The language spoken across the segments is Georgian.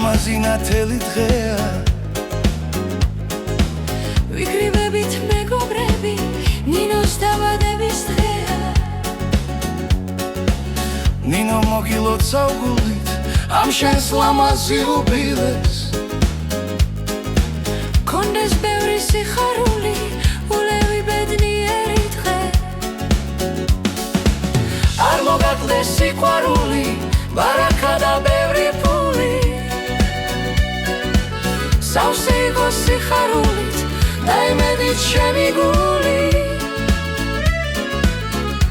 ლამაზი ნათელი დღეა ვიკრიბებით მეგობრები ნინოს დაბადების დღეა ნინო მოგილოცა უგულით ამ შენს ლამაზი უბილეს კონდეს ბევრი სიხარული ულევი ბედნიერი დღე არ მოგაკლდეს სიყვარული ბარაკა და ბევრი ფული სავსე იყოს სიხარულით და იმედით შენი გული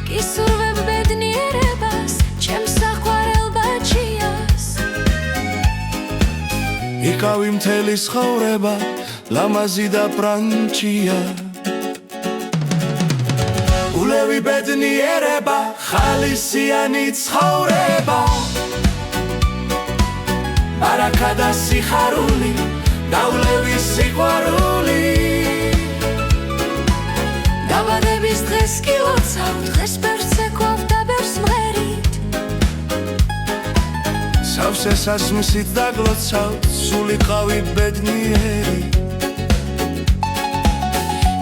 გისურვებ ბედნიერებას ჩემს საყვარელ ბაჩიას იკავი მთელი ცხოვრება ლამაზი და ბრანჩია ულევი ბედნიერება ხალისიანი ცხოვრება ბარაკა და სიხარული დავლევი სიყვარული დაბადების დღეს გილოცავ დღეს ბევრს ეკვავ და ბევრს მღერით სავსე სასმისით დაგლოცავ სულიყავი ბედნიერი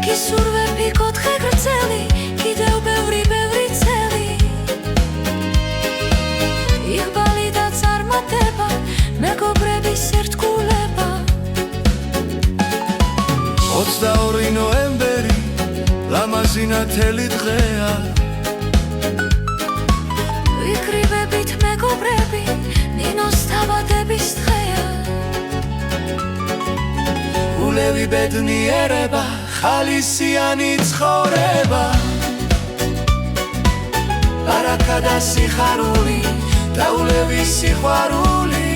გისურვებ იყო დღე გრძელი კიდევ ბევრი წელი იღბალი და წარმატება მეგობრების ერთგულება 22 ნოემბერი ლამაზი ნათელი დღეა ვიკრიბებით მეგობრები ნინოს დაბადების დღეა ულევი ბედნიერება ხალისიანი ცხოვრება ბარაკა და სიხარული დავლევი სიყვარული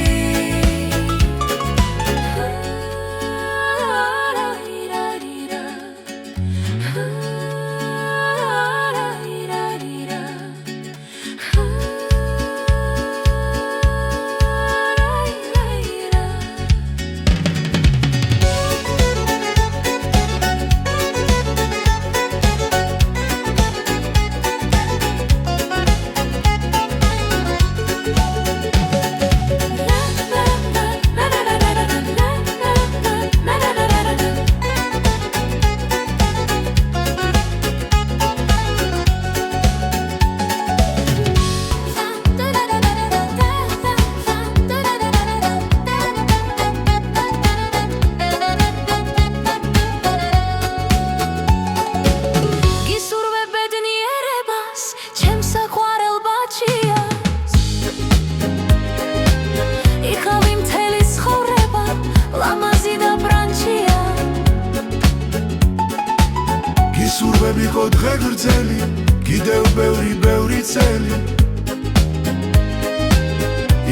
გისურვებ იყო დღე გრძელი კიდევ ბევრი წელი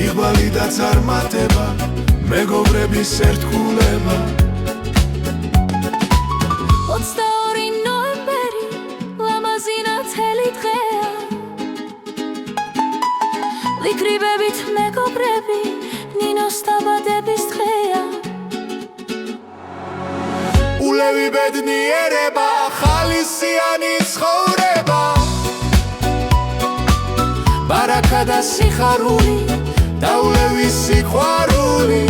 იღბალი და წარმატება მეგობრების ერთგულება 22 ნოემბერი ლამაზი ნათელი დღეა ვიკრიბებით მეგობრები ნინოს დაბადების დღეა ულევი ბედნიერება ხალისიანი ცხოვრება ბარაკა და სიხარული დავლევი სიყვარული